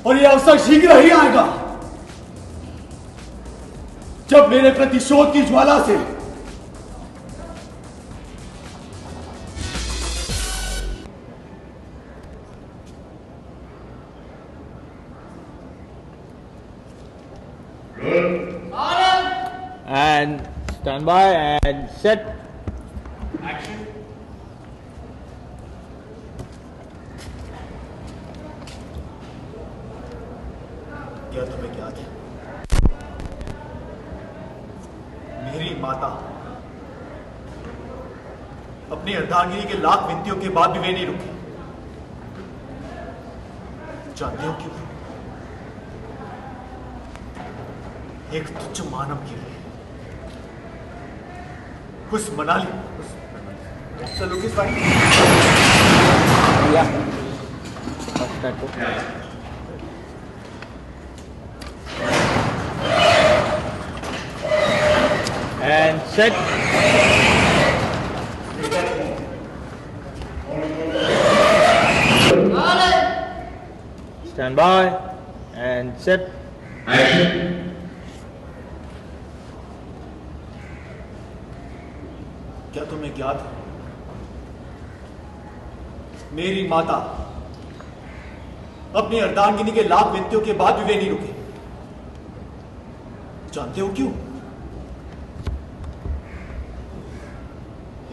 और यह अवसर शीघ्र ही आएगा जब मेरे प्रतिशोध की ज्वाला से and stand by and set. Action. क्या तुम्हें याद है? मेरी माता अपनी अर्धांगिनी के लाख विनतियों के बाद भी वे नहीं रुकी। जानते हो क्यों? एक तुच्छ मानव के लिए उस मनाली सलूकी fine and set. Stand by and set. Action. क्या तुम्हें याद है? मेरी माता अपनी अर्धांगिनी के लाख विनतियों के बाद भी वे नहीं रुके। जानते हो क्यों?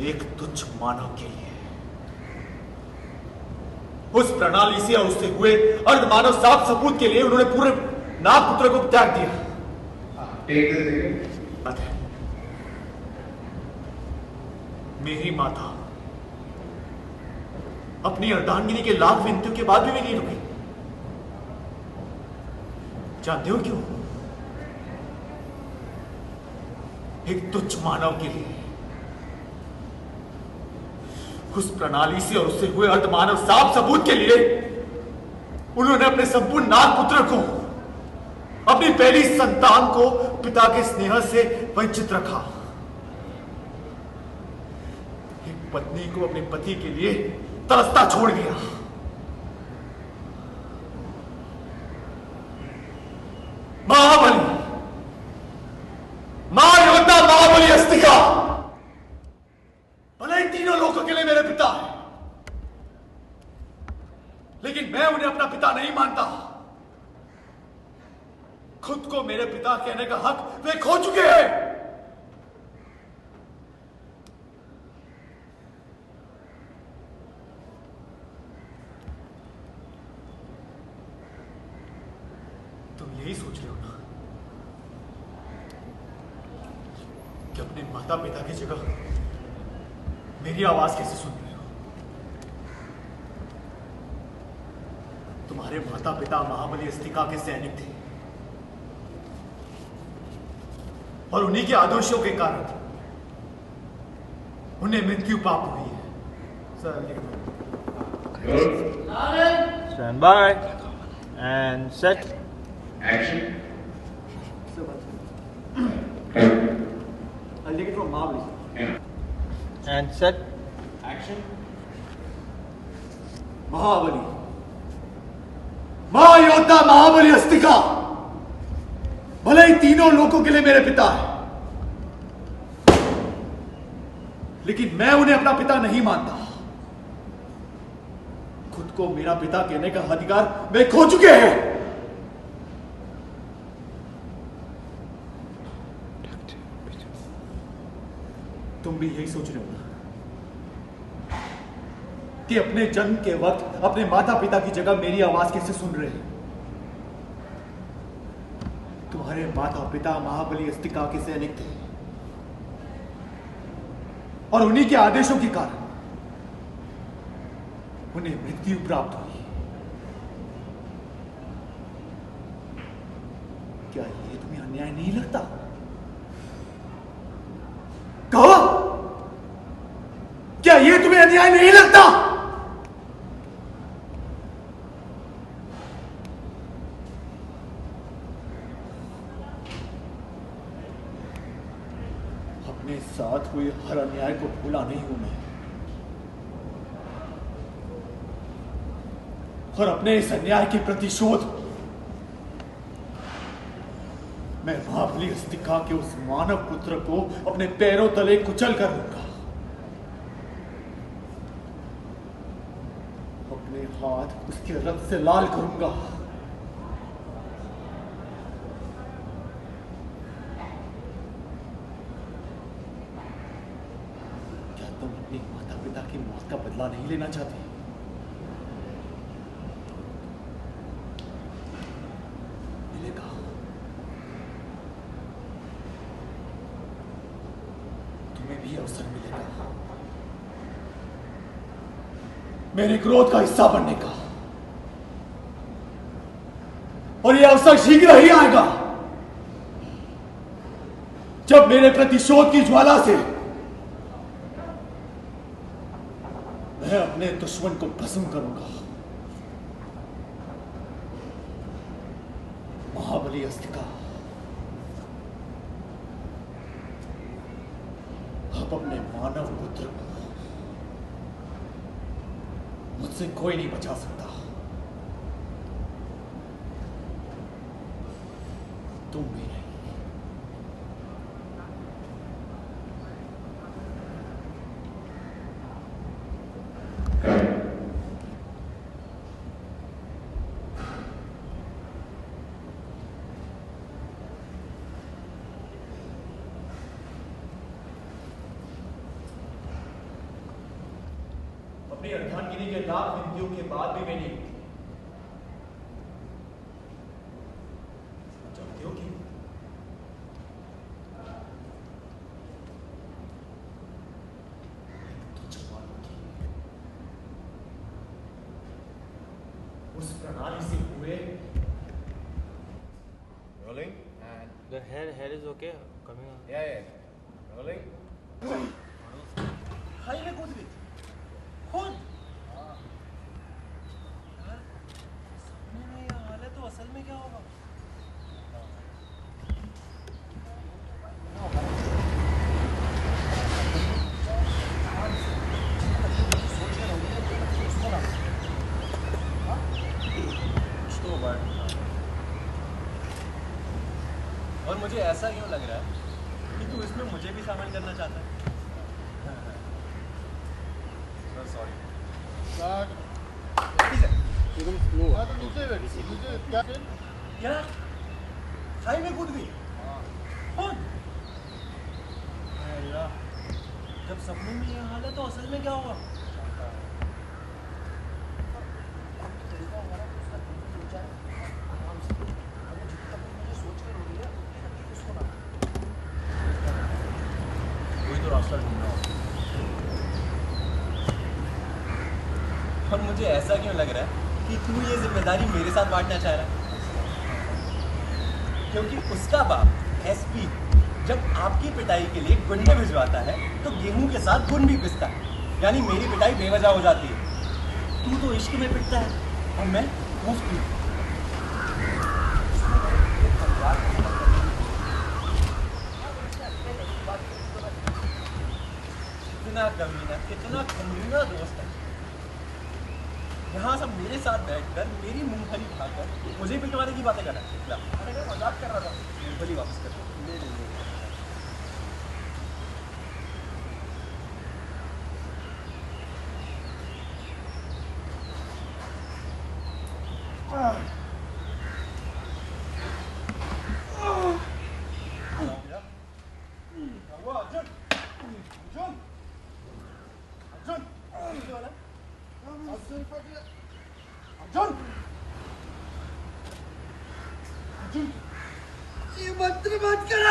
एक तुच्छ मानव के लिए, उस प्रणाली से और उससे हुए अर्धमानव साफ सपूत के लिए उन्होंने पूरे नागपुत्र को त्याग दिया। मेरी माता अपनी अर्धांगिनी के लाख विनतियों के बाद भी नहीं रुकी। जानते हो क्यों? एक तुच्छ मानव के लिए, उस प्रणाली से और उससे हुए अर्धमानव साफ सबूत के लिए उन्होंने अपने संपूर्ण नागपुत्र को, अपनी पहली संतान को पिता के स्नेह से वंचित रखा। एक पत्नी को अपने पति के लिए तरसता छोड़ दिया। महाबली, महायोद्धा महाबली अस्तिका भले ही तीनों लोगों के लिए मेरे पिता है, लेकिन मैं उन्हें अपना पिता नहीं मानता। खुद को मेरे पिता कहने का हक वे खो चुके हैं। तुम यही सोच रहे हो ना कि अपने माता पिता की जगह मेरी आवाज कैसे सुन रहे हो? तुम्हारे माता पिता महाबली अस्तिका के सैनिक थे और उन्हीं के आदर्शों के कारण उन्हें मृत्यु प्राप्त हुई है। Stand by and set. Action. I'll take it from Mahabali. Yeah. And set. Action. महाबली, महायोद्धा महाबली अस्तिका भले ही तीनों लोगों के लिए मेरे पिता है, लेकिन मैं उन्हें अपना पिता नहीं मानता। खुद को मेरा पिता कहने का अधिकार वे खो चुके हैं। तुम भी यही सोच रहे हो ना कि अपने जन्म के वक्त अपने माता पिता की जगह मेरी आवाज कैसे सुन रहे हैं? तुम्हारे माता पिता महाबली अस्तिका के सैनिक थे और उन्हीं के आदेशों के कारण उन्हें मृत्यु प्राप्त हुई। क्या ये तुम्हें अन्याय नहीं लगता? कहो, क्या ये तुम्हें अन्याय नहीं लगता? अपने साथ हुए हर अन्याय को भूला नहीं हूं मैं, और अपने इस अन्याय के प्रतिशोध मैं महाबली अस्तिका के उस मानव पुत्र को अपने पैरों तले कुचल कर लूंगा। अपने हाथ उसके रक्त से लाल करूंगा। क्या तुम अपने माता पिता की मौत का बदला नहीं लेना चाहते? मिलेगा। तुम्हें भी अवसर मिलेगा मेरे क्रोध का हिस्सा बनने का, और यह अवसर शीघ्र ही आएगा जब मेरे प्रतिशोध की ज्वाला से मैं अपने दुश्मन को भस्म करूंगा। महाबली अस्तिका, अब अपने मानव पुत्र को मुझसे कोई नहीं बचा सकता। तुम भी नहीं। अपनी अर्धांगिनी के लाख विनतियों के बाद भी मैंने जानते हो कि उस प्रणाली से हुए Rolling and The hair is okay. Coming on. yeah. Rolling. खाई में कूद गई खुद। यार सपने में ये हाल है तो असल में क्या होगा? और मुझे ऐसा क्यों लग रहा है कि तू इसमें मुझे भी शामिल करना चाहता है? क्या खाई में कूद गई खुद? जब सपने में ये हाल है तो असल में क्या होगा? कोई तो रास्ता ढूंढना होगा। और मुझे ऐसा क्यों लग रहा है कि तू ये जिम्मेदारी मेरे साथ बांटना चाह रहा है? क्योंकि उसका बाप एसपी जब आपकी पिटाई के लिए गुंडे भिजवाता है तो गेहूं के साथ गुण भी पिसता है, यानी मेरी पिटाई बेवजह हो जाती है। तू तो इश्क में पिटता है और मैं मुफ्त में। कितना कमीना दोस्त है। यहाँ सब मेरे साथ बैठकर मेरी मूंगफली खाकर मुझे पिटवाने की बातें कर रहा है। अरे मैं मजाक कर रहा था। मूंगफली वापस कर ले ले ले। ये मंत्र मत करो।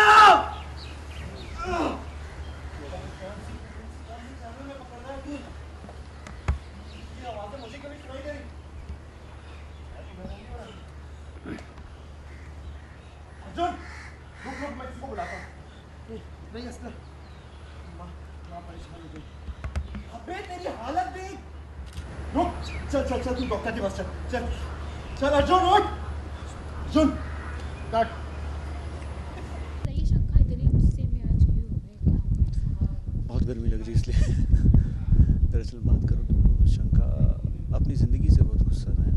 मुझे कभी सुनाई दे रही। अर्जुन रुक रुक, मैं किसको बुलाता हूँ। नहीं असला माँ परेशान हो गई। अबे तेरी हालत देख। रुक, चल चल चल, तू डॉक्टर के पास चल चल चल। अर्जुन उठ। अर्जुन काट। ये शंका इतनी गुस्से में आज क्यों हो रहे हैं? क्या हो गया? बहुत गर्मी लग रही है इसलिए दरअसल बात करूँ तो शंका अपनी ज़िंदगी से बहुत गुस्सा में है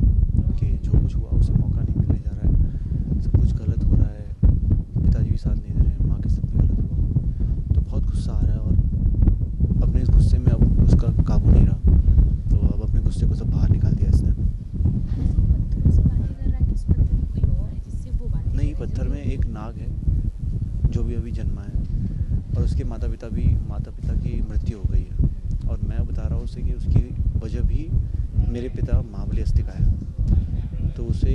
कि जो कुछ हुआ उसे मौका नहीं मिलने जा रहा है। सब कुछ गलत हो रहा है। पत्थर में एक नाग है जो भी अभी जन्मा है और उसके माता पिता की मृत्यु हो गई है और मैं बता रहा हूँ उसे कि उसकी वजह भी मेरे पिता महाबली अस्तिका है। तो उसे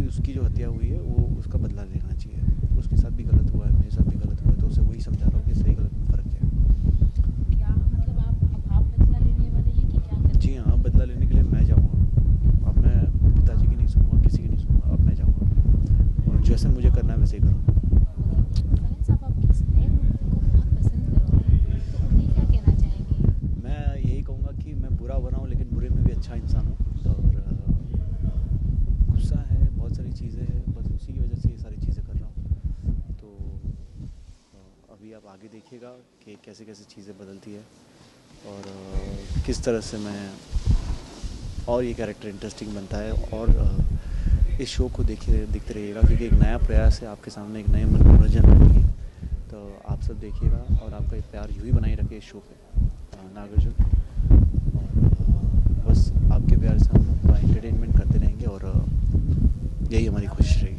उसकी जो हत्या हुई है वो उसका बदला लेना चाहिए। उसके साथ भी गलत हुआ है, मेरे साथ भी गलत हुआ है, तो उसे वही समझा रहा हूँ कि सही गलत में फ़र्क क्या है। क्या मतलब आप बदला लेने वाले हैं कि क्या करते जी हाँ, बदला लेने के लिए मैं जाऊँगा। अब मैं पिताजी की नहीं सुनूंगा, किसी की नहीं सुनूंगा। अब मैं जाऊँगा और जैसे मुझे करना है वैसे ही करूँगा। फैन साहब आपके इस नए लुक को बहुत पसंद करते हैं, तो उन्हें क्या कहना चाहेंगे? मैं यही कहूँगा कि मैं बुरा बना हूँ लेकिन बुरे में भी अच्छा इंसान हूँ और गुस्सा है, बहुत सारी चीज़ें हैं, बस उसी की वजह से ये सारी चीज़ें कर रहा हूँ। तो अभी आप आगे देखिएगा कि कैसे कैसे चीज़ें बदलती है और किस तरह से मैं और ये कैरेक्टर इंटरेस्टिंग बनता है और इस शो को देखते रहिएगा क्योंकि एक नया प्रयास है आपके सामने, एक नए मनोरंजन बनेगी। तो आप सब देखिएगा और आपका प्यार यूँ ही बनाए रखिए इस शो पे नागार्जुन। और बस आपके प्यार से हम एंटरटेनमेंट करते रहेंगे और यही हमारी कोशिश रहेगी।